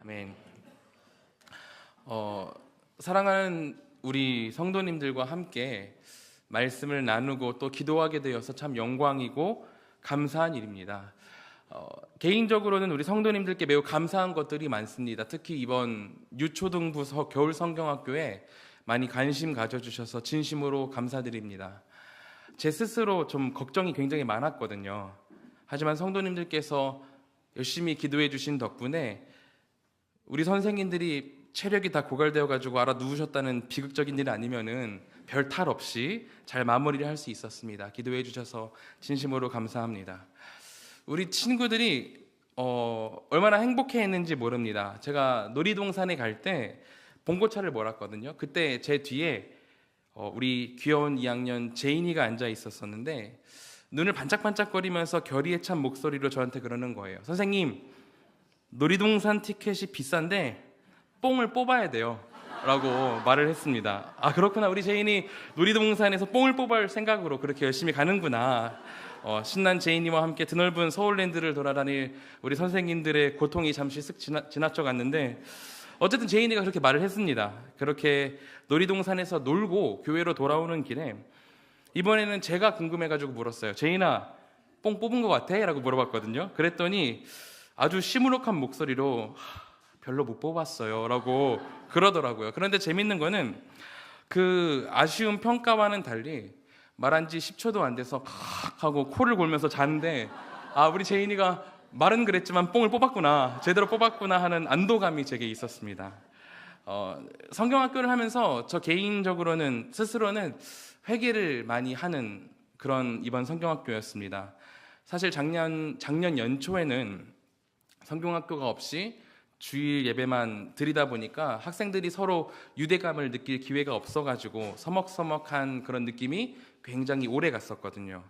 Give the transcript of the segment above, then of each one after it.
아멘. 사랑하는 우리 성도님들과 함께 말씀을 나누고 또 기도하게 되어서 참 영광이고 감사한 일입니다. 개인적으로는 우리 성도님들께 매우 감사한 것들이 많습니다. 특히 이번 유초등부 겨울 성경학교에 많이 관심 가져주셔서 진심으로 감사드립니다. 제 스스로 좀 걱정이 굉장히 많았거든요. 하지만 성도님들께서 열심히 기도해 주신 덕분에 우리 선생님들이 체력이 다 고갈되어 가지고 알아 누우셨다는 비극적인 일 아니면은 별 탈 없이 잘 마무리를 할 수 있었습니다. 기도해 주셔서 진심으로 감사합니다. 우리 친구들이 얼마나 행복해했는지 모릅니다. 제가 놀이동산에 갈 때 봉고차를 몰았거든요. 그때 제 뒤에 우리 귀여운 2학년 제인이가 앉아 있었었는데 눈을 반짝반짝거리면서 결의에 찬 목소리로 저한테 그러는 거예요. 선생님, 놀이동산 티켓이 비싼데 뽕을 뽑아야 돼요 라고 말을 했습니다. 아, 그렇구나. 우리 제인이 놀이동산에서 뽕을 뽑을 생각으로 그렇게 열심히 가는구나. 신난 제인이와 함께 드넓은 서울랜드를 돌아다닐 우리 선생님들의 고통이 잠시 쓱 지나쳐 갔는데 어쨌든 제인이가 그렇게 말을 했습니다. 그렇게 놀이동산에서 놀고 교회로 돌아오는 길에 이번에는 제가 궁금해가지고 물었어요. 제인아, 뽕 뽑은 것 같아? 라고 물어봤거든요. 그랬더니 아주 시무룩한 목소리로 별로 못 뽑았어요 라고 그러더라고요. 그런데 재밌는 거는 그 아쉬운 평가와는 달리 말한 지 10초도 안 돼서 하고 코를 골면서 자는데 우리 제인이가 말은 그랬지만 뽕을 뽑았구나, 제대로 뽑았구나 하는 안도감이 제게 있었습니다. 성경학교를 하면서 저 개인적으로는 스스로는 회개를 많이 하는 그런 이번 성경학교였습니다. 사실 작년 연초에는 성경학교가 없이 주일 예배만 드리다 보니까 학생들이 서로 유대감을 느낄 기회가 없어가지고 서먹서먹한 그런 느낌이 굉장히 오래 갔었거든요.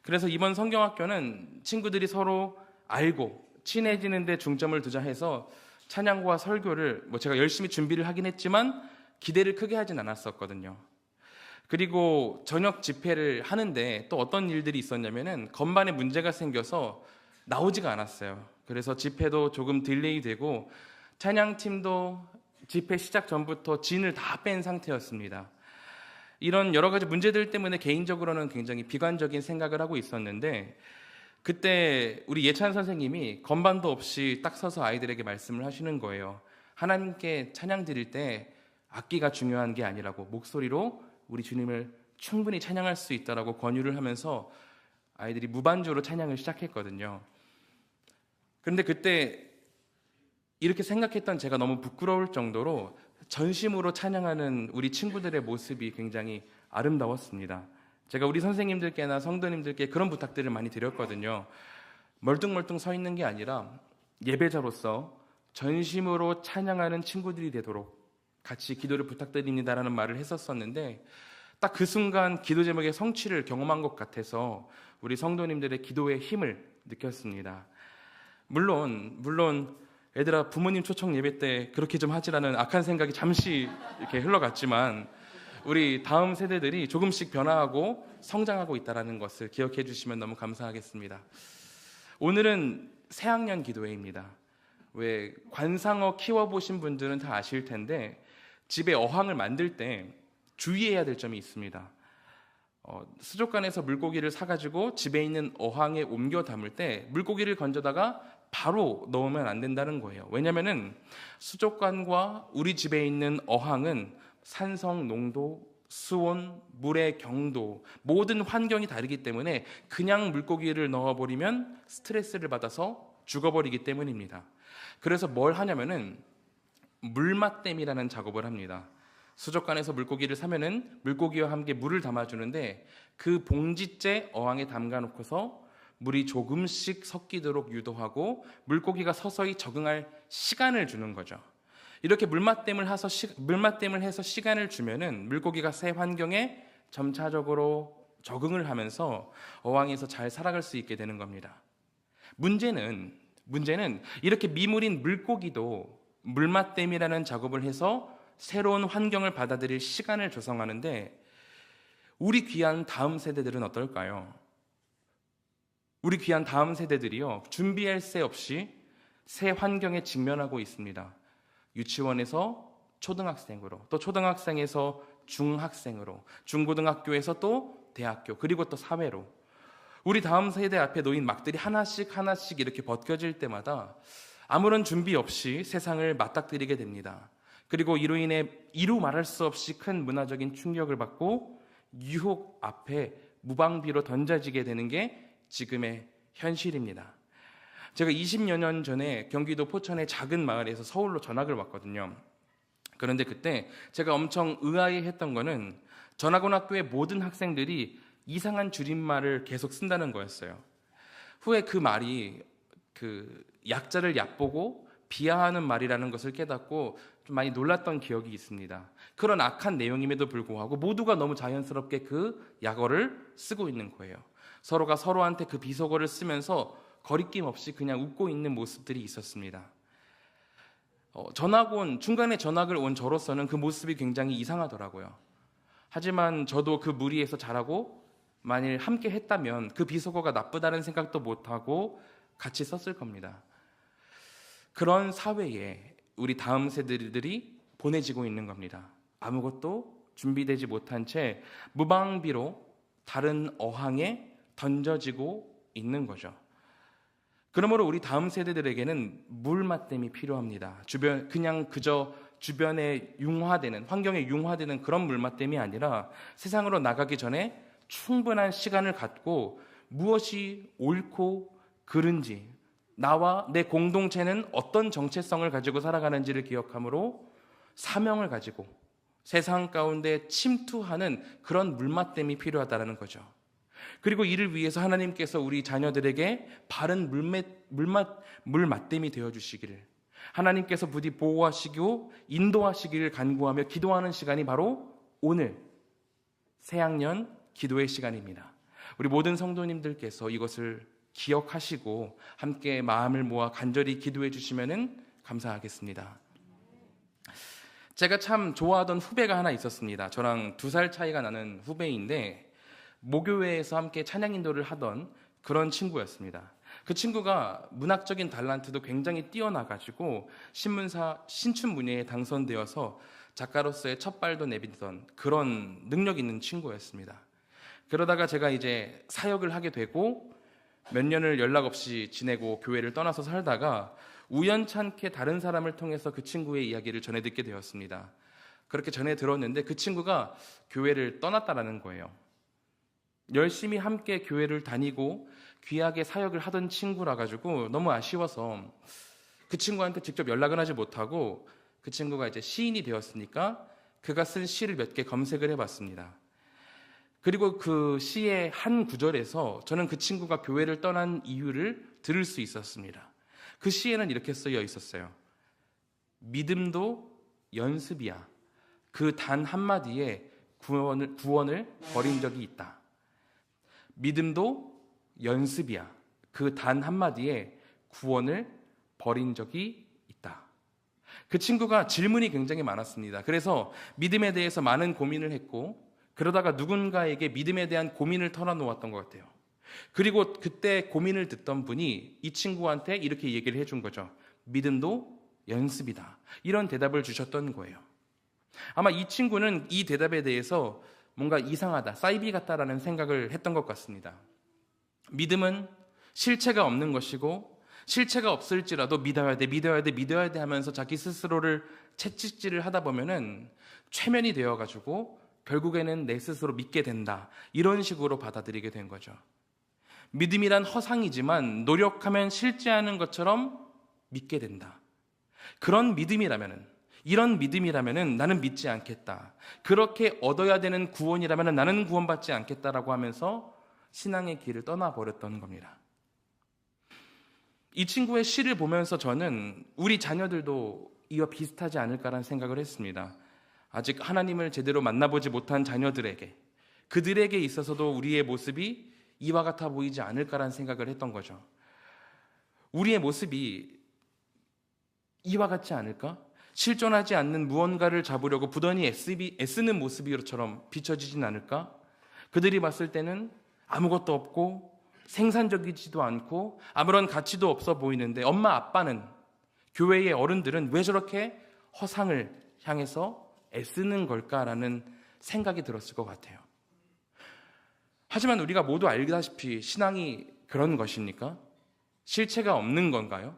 그래서 이번 성경학교는 친구들이 서로 알고 친해지는 데 중점을 두자 해서 찬양과 설교를 제가 열심히 준비를 하긴 했지만 기대를 크게 하진 않았었거든요. 그리고 저녁 집회를 하는데 또 어떤 일들이 있었냐면은 건반에 문제가 생겨서 나오지가 않았어요. 그래서 집회도 조금 딜레이 되고 찬양팀도 집회 시작 전부터 진을 다 뺀 상태였습니다. 이런 여러 가지 문제들 때문에 개인적으로는 굉장히 비관적인 생각을 하고 있었는데 그때 우리 예찬 선생님이 건반도 없이 딱 서서 아이들에게 말씀을 하시는 거예요. 하나님께 찬양 드릴 때 악기가 중요한 게 아니라고, 목소리로 우리 주님을 충분히 찬양할 수 있다라고 권유를 하면서 아이들이 무반주로 찬양을 시작했거든요. 그런데 그때 이렇게 생각했던 제가 너무 부끄러울 정도로 전심으로 찬양하는 우리 친구들의 모습이 굉장히 아름다웠습니다. 제가 우리 선생님들께나 성도님들께 그런 부탁들을 많이 드렸거든요. 멀뚱멀뚱 서 있는 게 아니라 예배자로서 전심으로 찬양하는 친구들이 되도록 같이 기도를 부탁드립니다라는 말을 했었었는데 딱 그 순간 기도 제목의 성취를 경험한 것 같아서 우리 성도님들의 기도의 힘을 느꼈습니다. 물론 얘들아, 부모님 초청 예배 때 그렇게 좀 하지라는 악한 생각이 잠시 이렇게 흘러갔지만 우리 다음 세대들이 조금씩 변화하고 성장하고 있다는 것을 기억해 주시면 너무 감사하겠습니다. 오늘은 새학년 기도회입니다. 왜 관상어 키워보신 분들은 다 아실 텐데 집에 어항을 만들 때 주의해야 될 점이 있습니다. 수족관에서 물고기를 사가지고 집에 있는 어항에 옮겨 담을 때 물고기를 건져다가 바로 넣으면 안 된다는 거예요. 왜냐하면 수족관과 우리 집에 있는 어항은 산성 농도, 수온, 물의 경도, 모든 환경이 다르기 때문에 그냥 물고기를 넣어버리면 스트레스를 받아서 죽어버리기 때문입니다. 그래서 뭘 하냐면은 물맛댐이라는 작업을 합니다. 수족관에서 물고기를 사면은 물고기와 함께 물을 담아주는데 그 봉지째 어항에 담가놓고서 물이 조금씩 섞이도록 유도하고 물고기가 서서히 적응할 시간을 주는 거죠. 이렇게 물맛댐을 해서 시간을 주면은 물고기가 새 환경에 점차적으로 적응을 하면서 어항에서 잘 살아갈 수 있게 되는 겁니다. 문제는 이렇게 미물인 물고기도 물맛댐이라는 작업을 해서 새로운 환경을 받아들일 시간을 조성하는데 우리 귀한 다음 세대들은 어떨까요? 우리 귀한 다음 세대들이요, 준비할 새 없이 새 환경에 직면하고 있습니다. 유치원에서 초등학생으로, 또 초등학생에서 중학생으로, 중고등학교에서 또 대학교, 그리고 또 사회로 우리 다음 세대 앞에 놓인 막들이 하나씩 하나씩 이렇게 벗겨질 때마다 아무런 준비 없이 세상을 맞닥뜨리게 됩니다. 그리고 이로 인해 이루 말할 수 없이 큰 문화적인 충격을 받고 유혹 앞에 무방비로 던져지게 되는 게 지금의 현실입니다. 제가 20여 년 전에 경기도 포천의 작은 마을에서 서울로 전학을 왔거든요. 그런데 그때 제가 엄청 의아해했던 거는 전학원학교의 모든 학생들이 이상한 줄임말을 계속 쓴다는 거였어요. 후에 그 말이 약자를 얕보고 비하하는 말이라는 것을 깨닫고 좀 많이 놀랐던 기억이 있습니다. 그런 악한 내용임에도 불구하고 모두가 너무 자연스럽게 그 약어를 쓰고 있는 거예요. 서로가 서로한테 그 비속어를 쓰면서 거리낌 없이 그냥 웃고 있는 모습들이 있었습니다. 중간에 전학을 온 저로서는 그 모습이 굉장히 이상하더라고요. 하지만 저도 그 무리에서 자라고 만일 함께 했다면 그 비속어가 나쁘다는 생각도 못하고 같이 썼을 겁니다. 그런 사회에 우리 다음 세대들이 보내지고 있는 겁니다. 아무것도 준비되지 못한 채 무방비로 다른 어항에 던져지고 있는 거죠. 그러므로 우리 다음 세대들에게는 물맛댐이 필요합니다. 그냥 그저 주변에 환경에 융화되는 그런 물맛댐이 아니라 세상으로 나가기 전에 충분한 시간을 갖고 무엇이 옳고 그른지, 나와 내 공동체는 어떤 정체성을 가지고 살아가는지를 기억함으로 사명을 가지고 세상 가운데 침투하는 그런 물맛댐이 필요하다는 거죠. 그리고 이를 위해서 하나님께서 우리 자녀들에게 바른 물맛댐이 되어주시기를, 하나님께서 부디 보호하시고 인도하시기를 간구하며 기도하는 시간이 바로 오늘 새학년 기도의 시간입니다. 우리 모든 성도님들께서 이것을 기억하시고 함께 마음을 모아 간절히 기도해 주시면 감사하겠습니다. 제가 참 좋아하던 후배가 하나 있었습니다. 저랑 2살 차이가 나는 후배인데 모교회에서 함께 찬양 인도를 하던 그런 친구였습니다. 그 친구가 문학적인 달란트도 굉장히 뛰어나가지고 신문사 신춘문예에 당선되어서 작가로서의 첫 발도 내딛던 그런 능력 있는 친구였습니다. 그러다가 제가 이제 사역을 하게 되고 몇 년을 연락 없이 지내고 교회를 떠나서 살다가 우연찮게 다른 사람을 통해서 그 친구의 이야기를 전해 듣게 되었습니다. 그렇게 전해 들었는데 그 친구가 교회를 떠났다라는 거예요. 열심히 함께 교회를 다니고 귀하게 사역을 하던 친구라 가지고 너무 아쉬워서 그 친구한테 직접 연락은 하지 못하고 그 친구가 이제 시인이 되었으니까 그가 쓴 시를 몇 개 검색을 해봤습니다. 그리고 그 시의 한 구절에서 저는 그 친구가 교회를 떠난 이유를 들을 수 있었습니다. 그 시에는 이렇게 쓰여 있었어요. 믿음도 연습이야. 그 단 한마디에 구원을 버린 적이 있다. 믿음도 연습이야. 그 단 한마디에 구원을 버린 적이 있다. 그 친구가 질문이 굉장히 많았습니다. 그래서 믿음에 대해서 많은 고민을 했고 그러다가 누군가에게 믿음에 대한 고민을 털어놓았던 것 같아요. 그리고 그때 고민을 듣던 분이 이 친구한테 이렇게 얘기를 해준 거죠. 믿음도 연습이다. 이런 대답을 주셨던 거예요. 아마 이 친구는 이 대답에 대해서 뭔가 이상하다, 사이비 같다라는 생각을 했던 것 같습니다. 믿음은 실체가 없는 것이고 실체가 없을지라도 믿어야 돼 하면서 자기 스스로를 채찍질을 하다 보면은 최면이 되어가지고 결국에는 내 스스로 믿게 된다. 이런 식으로 받아들이게 된 거죠. 믿음이란 허상이지만 노력하면 실제하는 것처럼 믿게 된다. 그런 믿음이라면은, 이런 믿음이라면은 나는 믿지 않겠다. 그렇게 얻어야 되는 구원이라면은 나는 구원받지 않겠다라고 하면서 신앙의 길을 떠나버렸던 겁니다. 이 친구의 시를 보면서 저는 우리 자녀들도 이와 비슷하지 않을까라는 생각을 했습니다. 아직 하나님을 제대로 만나보지 못한 자녀들에게, 그들에게 있어서도 우리의 모습이 이와 같아 보이지 않을까라는 생각을 했던 거죠. 우리의 모습이 이와 같지 않을까? 실존하지 않는 무언가를 잡으려고 부단히 애쓰는 모습처럼 비춰지진 않을까? 그들이 봤을 때는 아무것도 없고 생산적이지도 않고 아무런 가치도 없어 보이는데 엄마 아빠는 교회의 어른들은 왜 저렇게 허상을 향해서 애쓰는 걸까라는 생각이 들었을 것 같아요. 하지만 우리가 모두 알다시피 신앙이 그런 것입니까? 실체가 없는 건가요?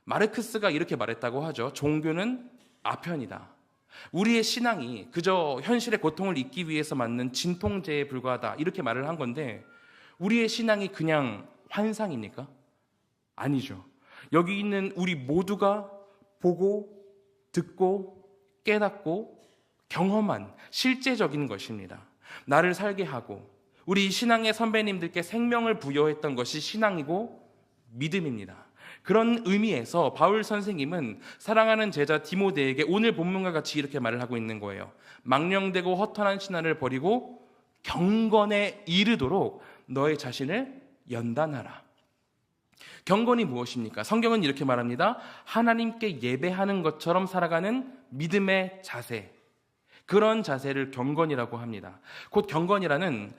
마르크스가 이렇게 말했다고 하죠. 종교는 아편이다. 우리의 신앙이 그저 현실의 고통을 잊기 위해서 만든 진통제에 불과하다, 이렇게 말을 한 건데, 우리의 신앙이 그냥 환상입니까? 아니죠. 여기 있는 우리 모두가 보고 듣고 깨닫고 경험한 실제적인 것입니다. 나를 살게 하고 우리 신앙의 선배님들께 생명을 부여했던 것이 신앙이고 믿음입니다. 그런 의미에서 바울 선생님은 사랑하는 제자 디모데에게 오늘 본문과 같이 이렇게 말을 하고 있는 거예요. 망령되고 허탄한 신화를 버리고 경건에 이르도록 너의 자신을 연단하라. 경건이 무엇입니까? 성경은 이렇게 말합니다. 하나님께 예배하는 것처럼 살아가는 믿음의 자세, 그런 자세를 경건이라고 합니다. 곧 경건은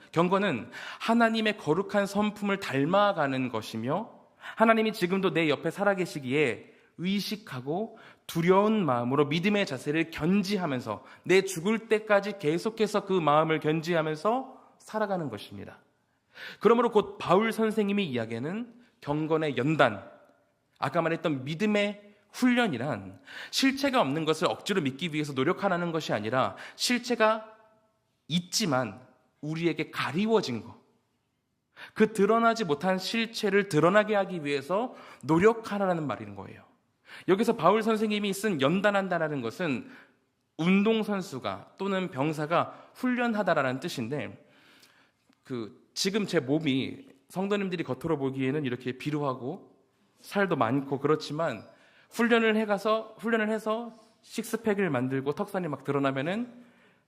하나님의 거룩한 성품을 닮아가는 것이며, 하나님이 지금도 내 옆에 살아계시기에 의식하고 두려운 마음으로 믿음의 자세를 견지하면서 내 죽을 때까지 계속해서 그 마음을 견지하면서 살아가는 것입니다. 그러므로 곧 바울 선생님이 이야기하는 경건의 연단, 아까 말했던 믿음의 훈련이란 실체가 없는 것을 억지로 믿기 위해서 노력하라는 것이 아니라 실체가 있지만 우리에게 가리워진 것, 그 드러나지 못한 실체를 드러나게 하기 위해서 노력하라는 말인 거예요. 여기서 바울 선생님이 쓴 연단한다라는 것은 운동선수가 또는 병사가 훈련하다라는 뜻인데, 지금 제 몸이 성도님들이 겉으로 보기에는 이렇게 비루하고 살도 많고 그렇지만 훈련을 해서 식스팩을 만들고 턱선이 막 드러나면은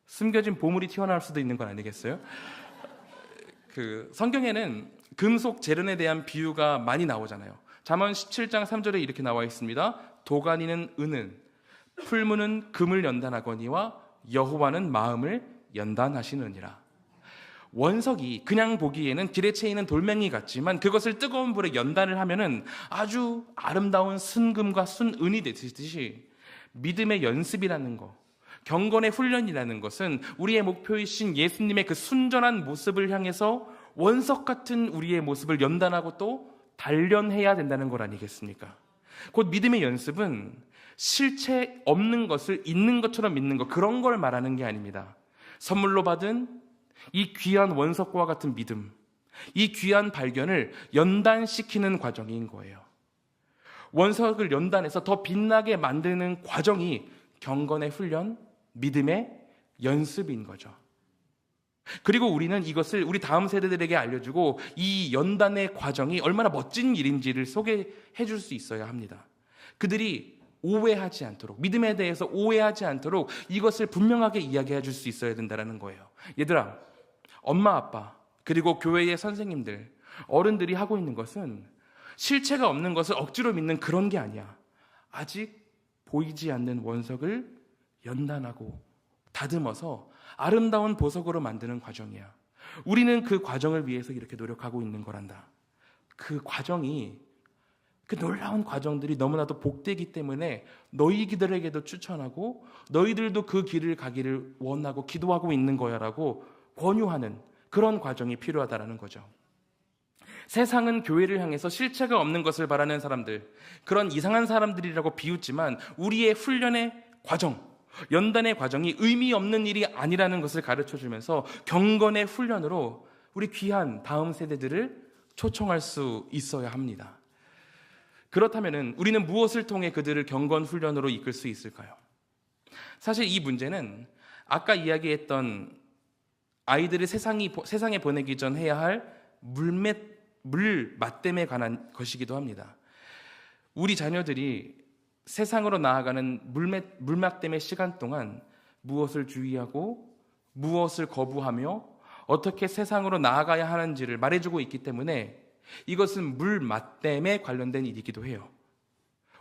숨겨진 보물이 튀어나올 수도 있는 건 아니겠어요? 성경에는 금속 재련에 대한 비유가 많이 나오잖아요. 잠언 17장 3절에 이렇게 나와 있습니다. 도가니는 은은, 풀무는 금을 연단하거니와 여호와는 마음을 연단하시느니라. 원석이 그냥 보기에는 길에 채이는 돌멩이 같지만 그것을 뜨거운 불에 연단을 하면은 아주 아름다운 순금과 순은이 되듯이, 믿음의 연습이라는 것, 경건의 훈련이라는 것은 우리의 목표이신 예수님의 그 순전한 모습을 향해서 원석 같은 우리의 모습을 연단하고 또 단련해야 된다는 것 아니겠습니까? 곧 믿음의 연습은 실체 없는 것을 있는 것처럼 믿는 것, 그런 걸 말하는 게 아닙니다. 선물로 받은 이 귀한 원석과 같은 믿음, 이 귀한 발견을 연단시키는 과정인 거예요. 원석을 연단해서 더 빛나게 만드는 과정이 경건의 훈련, 믿음의 연습인 거죠. 그리고 우리는 이것을 우리 다음 세대들에게 알려주고 이 연단의 과정이 얼마나 멋진 일인지를 소개해 줄 수 있어야 합니다. 그들이 오해하지 않도록, 믿음에 대해서 오해하지 않도록 이것을 분명하게 이야기해 줄 수 있어야 된다는 거예요. 얘들아, 엄마, 아빠, 그리고 교회의 선생님들, 어른들이 하고 있는 것은 실체가 없는 것을 억지로 믿는 그런 게 아니야. 아직 보이지 않는 원석을 연단하고 다듬어서 아름다운 보석으로 만드는 과정이야. 우리는 그 과정을 위해서 이렇게 노력하고 있는 거란다. 그 과정이, 그 놀라운 과정들이 너무나도 복되기 때문에 너희들에게도 추천하고 너희들도 그 길을 가기를 원하고 기도하고 있는 거야라고 권유하는 그런 과정이 필요하다는 거죠. 세상은 교회를 향해서 실체가 없는 것을 바라는 사람들, 그런 이상한 사람들이라고 비웃지만 우리의 훈련의 과정, 연단의 과정이 의미 없는 일이 아니라는 것을 가르쳐주면서 경건의 훈련으로 우리 귀한 다음 세대들을 초청할 수 있어야 합니다. 그렇다면 우리는 무엇을 통해 그들을 경건 훈련으로 이끌 수 있을까요? 사실 이 문제는 아까 이야기했던 아이들을 세상에 보내기 전 해야 할 물 맞댐에 관한 것이기도 합니다. 우리 자녀들이 세상으로 나아가는 물맛댐의 시간 동안 무엇을 주의하고 무엇을 거부하며 어떻게 세상으로 나아가야 하는지를 말해주고 있기 때문에 이것은 물맛댐에 관련된 일이기도 해요.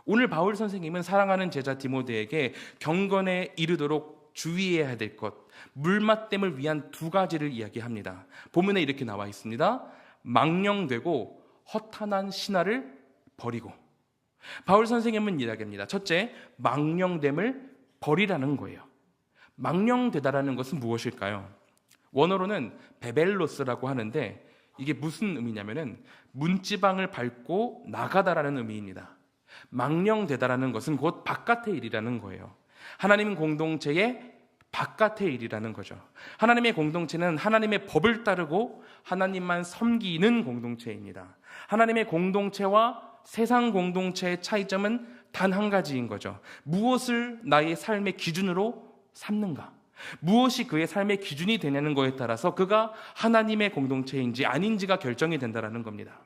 오늘 바울 선생님은 사랑하는 제자 디모데에게 경건에 이르도록 주의해야 될 것, 물맛댐을 위한 두 가지를 이야기합니다. 본문에 이렇게 나와 있습니다. 망령되고 허탄한 신화를 버리고. 바울 선생님은 이야기합니다. 첫째, 망령됨을 버리라는 거예요. 망령되다라는 것은 무엇일까요? 원어로는 베벨로스라고 하는데 이게 무슨 의미냐면은 문지방을 밟고 나가다라는 의미입니다. 망령되다라는 것은 곧 바깥의 일이라는 거예요. 하나님 공동체의 바깥의 일이라는 거죠. 하나님의 공동체는 하나님의 법을 따르고 하나님만 섬기는 공동체입니다. 하나님의 공동체와 세상 공동체의 차이점은 단 한 가지인 거죠. 무엇을 나의 삶의 기준으로 삼는가? 무엇이 그의 삶의 기준이 되냐는 거에 따라서 그가 하나님의 공동체인지 아닌지가 결정이 된다는 겁니다.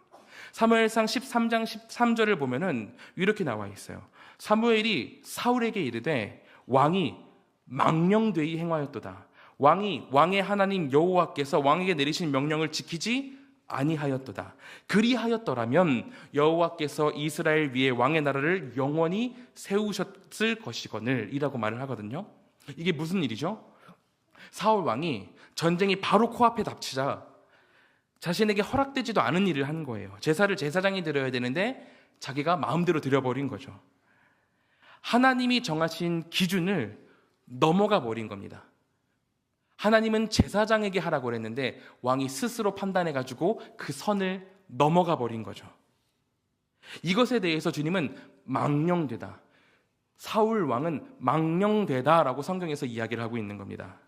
사무엘상 13장 13절을 보면은 이렇게 나와 있어요. 사무엘이 사울에게 이르되 왕이 망령되이 행하였도다. 왕의 하나님 여호와께서 왕에게 내리신 명령을 지키지 아니하였도다. 그리하였더라면 여호와께서 이스라엘 위에 왕의 나라를 영원히 세우셨을 것이거늘 이라고 말을 하거든요. 이게 무슨 일이죠? 사울 왕이 전쟁이 바로 코앞에 닥치자 자신에게 허락되지도 않은 일을 한 거예요. 제사를 제사장이 드려야 되는데 자기가 마음대로 드려버린 거죠. 하나님이 정하신 기준을 넘어가 버린 겁니다. 하나님은 제사장에게 하라고 그랬는데 왕이 스스로 판단해가지고 그 선을 넘어가 버린 거죠. 이것에 대해서 주님은 망령되다, 사울 왕은 망령되다라고 성경에서 이야기를 하고 있는 겁니다.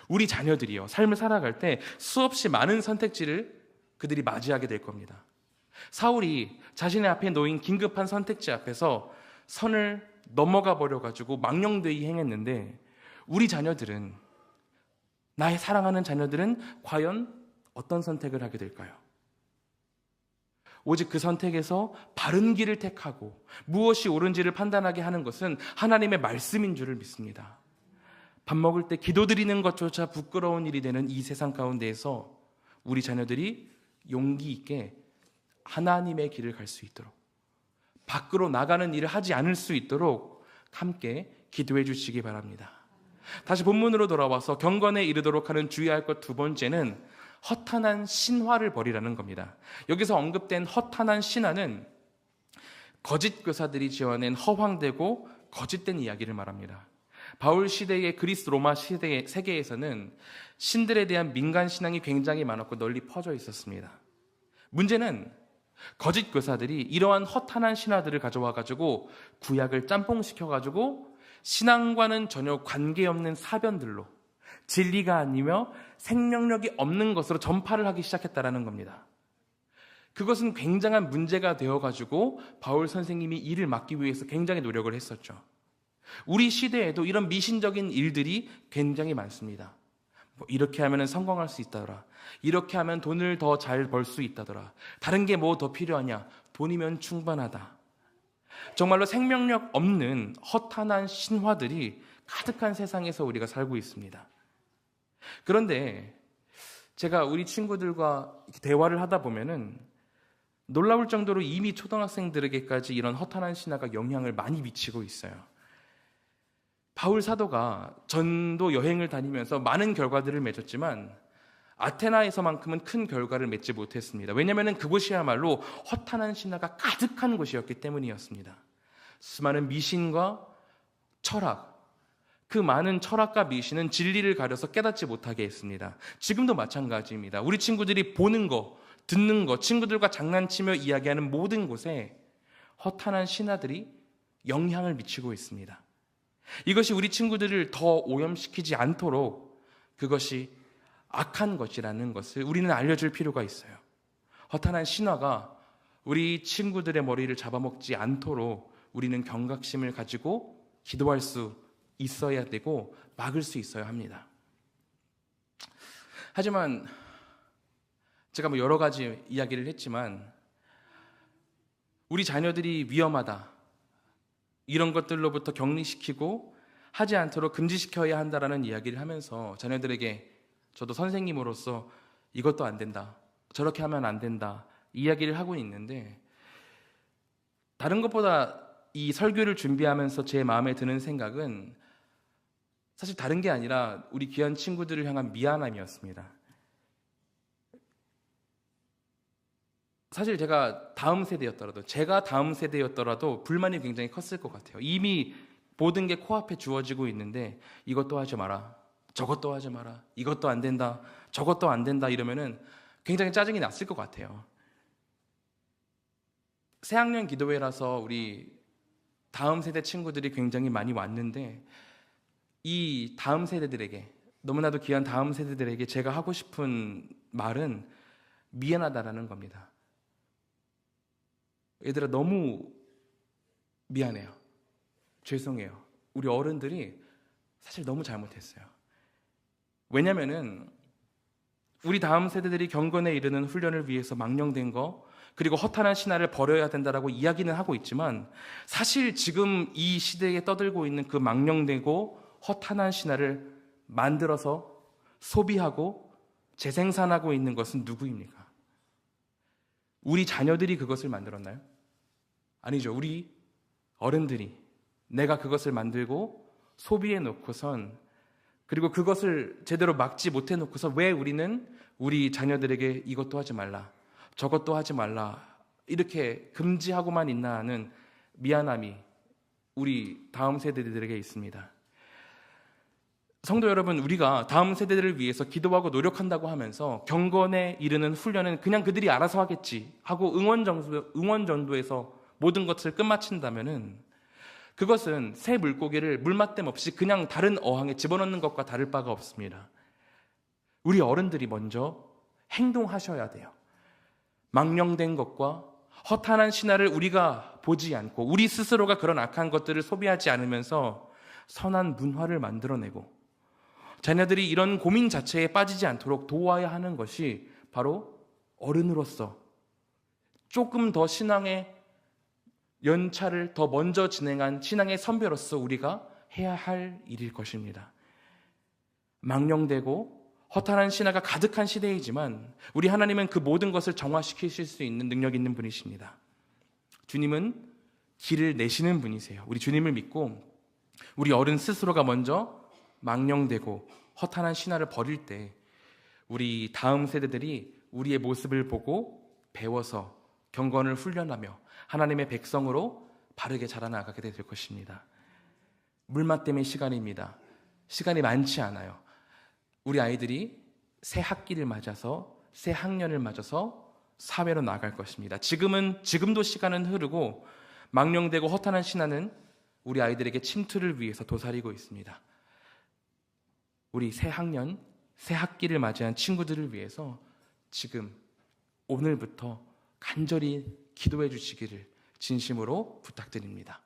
우리 자녀들이요, 삶을 살아갈 때 수없이 많은 선택지를 그들이 맞이하게 될 겁니다. 사울이 자신의 앞에 놓인 긴급한 선택지 앞에서 선을 넘어가 버려가지고 망령되이 행했는데 우리 자녀들은, 나의 사랑하는 자녀들은 과연 어떤 선택을 하게 될까요? 오직 그 선택에서 바른 길을 택하고 무엇이 옳은지를 판단하게 하는 것은 하나님의 말씀인 줄을 믿습니다. 밥 먹을 때 기도드리는 것조차 부끄러운 일이 되는 이 세상 가운데에서 우리 자녀들이 용기 있게 하나님의 길을 갈 수 있도록, 밖으로 나가는 일을 하지 않을 수 있도록 함께 기도해 주시기 바랍니다. 다시 본문으로 돌아와서 경건에 이르도록 하는 주의할 것 두 번째는 허탄한 신화를 버리라는 겁니다. 여기서 언급된 허탄한 신화는 거짓 교사들이 지어낸 허황되고 거짓된 이야기를 말합니다. 바울 시대의 그리스 로마 시대의 세계에서는 신들에 대한 민간 신앙이 굉장히 많았고 널리 퍼져 있었습니다. 문제는 거짓 교사들이 이러한 허탄한 신화들을 가져와가지고 구약을 짬뽕시켜가지고 신앙과는 전혀 관계없는 사변들로, 진리가 아니며 생명력이 없는 것으로 전파를 하기 시작했다는 겁니다. 그것은 굉장한 문제가 되어가지고 바울 선생님이 이를 막기 위해서 굉장히 노력을 했었죠. 우리 시대에도 이런 미신적인 일들이 굉장히 많습니다. 이렇게 하면 성공할 수 있다더라, 이렇게 하면 돈을 더 잘 벌 수 있다더라, 다른 게 뭐 더 필요하냐, 돈이면 충분하다. 정말로 생명력 없는 허탄한 신화들이 가득한 세상에서 우리가 살고 있습니다. 그런데 제가 우리 친구들과 대화를 하다 보면은 놀라울 정도로 이미 초등학생들에게까지 이런 허탄한 신화가 영향을 많이 미치고 있어요. 바울 사도가 전도 여행을 다니면서 많은 결과들을 맺었지만 아테나에서만큼은 큰 결과를 맺지 못했습니다. 왜냐하면 그곳이야말로 허탄한 신화가 가득한 곳이었기 때문이었습니다. 수많은 미신과 철학, 그 많은 철학과 미신은 진리를 가려서 깨닫지 못하게 했습니다. 지금도 마찬가지입니다. 우리 친구들이 보는 거, 듣는 거, 친구들과 장난치며 이야기하는 모든 곳에 허탄한 신화들이 영향을 미치고 있습니다. 이것이 우리 친구들을 더 오염시키지 않도록 그것이 악한 것이라는 것을 우리는 알려줄 필요가 있어요. 허탄한 신화가 우리 친구들의 머리를 잡아먹지 않도록 우리는 경각심을 가지고 기도할 수 있어야 되고 막을 수 있어야 합니다. 하지만 제가 여러 가지 이야기를 했지만 우리 자녀들이 위험하다, 이런 것들로부터 격리시키고 하지 않도록 금지시켜야 한다라는 이야기를 하면서 자녀들에게 저도 선생님으로서 이것도 안 된다, 저렇게 하면 안 된다 이야기를 하고 있는데, 다른 것보다 이 설교를 준비하면서 제 마음에 드는 생각은 사실 다른 게 아니라 우리 귀한 친구들을 향한 미안함이었습니다. 사실 제가 다음 세대였더라도 불만이 굉장히 컸을 것 같아요. 이미 모든 게 코앞에 주어지고 있는데 이것도 하지 마라, 저것도 하지 마라, 이것도 안 된다, 저것도 안 된다 이러면은 굉장히 짜증이 났을 것 같아요. 새학년 기도회라서 우리 다음 세대 친구들이 굉장히 많이 왔는데 이 다음 세대들에게, 너무나도 귀한 다음 세대들에게 제가 하고 싶은 말은 미안하다라는 겁니다. 얘들아, 너무 미안해요. 죄송해요. 우리 어른들이 사실 너무 잘못했어요. 왜냐면은 우리 다음 세대들이 경건에 이르는 훈련을 위해서 망령된 거, 그리고 허탄한 신화를 버려야 된다라고 이야기는 하고 있지만 사실 지금 이 시대에 떠들고 있는 그 망령되고 허탄한 신화를 만들어서 소비하고 재생산하고 있는 것은 누구입니까? 우리 자녀들이 그것을 만들었나요? 아니죠. 우리 어른들이 내가 그것을 만들고 소비해 놓고선, 그리고 그것을 제대로 막지 못해 놓고서 왜 우리는 우리 자녀들에게 이것도 하지 말라, 저것도 하지 말라 이렇게 금지하고만 있나 하는 미안함이 우리 다음 세대들에게 있습니다. 성도 여러분, 우리가 다음 세대들을 위해서 기도하고 노력한다고 하면서 경건에 이르는 훈련은 그냥 그들이 알아서 하겠지 하고 응원 정도에서 모든 것을 끝마친다면은 그것은 새 물고기를 물맛댐 없이 그냥 다른 어항에 집어넣는 것과 다를 바가 없습니다. 우리 어른들이 먼저 행동하셔야 돼요. 망령된 것과 허탄한 신화를 우리가 보지 않고 우리 스스로가 그런 악한 것들을 소비하지 않으면서 선한 문화를 만들어내고 자녀들이 이런 고민 자체에 빠지지 않도록 도와야 하는 것이 바로 어른으로서 조금 더 신앙의 연차를 더 먼저 진행한 신앙의 선배로서 우리가 해야 할 일일 것입니다. 망령되고 허탄한 신화가 가득한 시대이지만 우리 하나님은 그 모든 것을 정화시키실 수 있는 능력 있는 분이십니다. 주님은 길을 내시는 분이세요. 우리 주님을 믿고 우리 어른 스스로가 먼저 망령되고 허탄한 신화를 버릴 때 우리 다음 세대들이 우리의 모습을 보고 배워서 경건을 훈련하며 하나님의 백성으로 바르게 자라나가게 될 것입니다. 물맛댐의 시간입니다. 시간이 많지 않아요. 우리 아이들이 새 학기를 맞아서 새 학년을 맞아서 사회로 나갈 것입니다. 지금도 시간은 흐르고 망령되고 허탄한 신화는 우리 아이들에게 침투를 위해서 도사리고 있습니다. 우리 새 학년, 새 학기를 맞이한 친구들을 위해서 지금 오늘부터 간절히 기도해 주시기를 진심으로 부탁드립니다.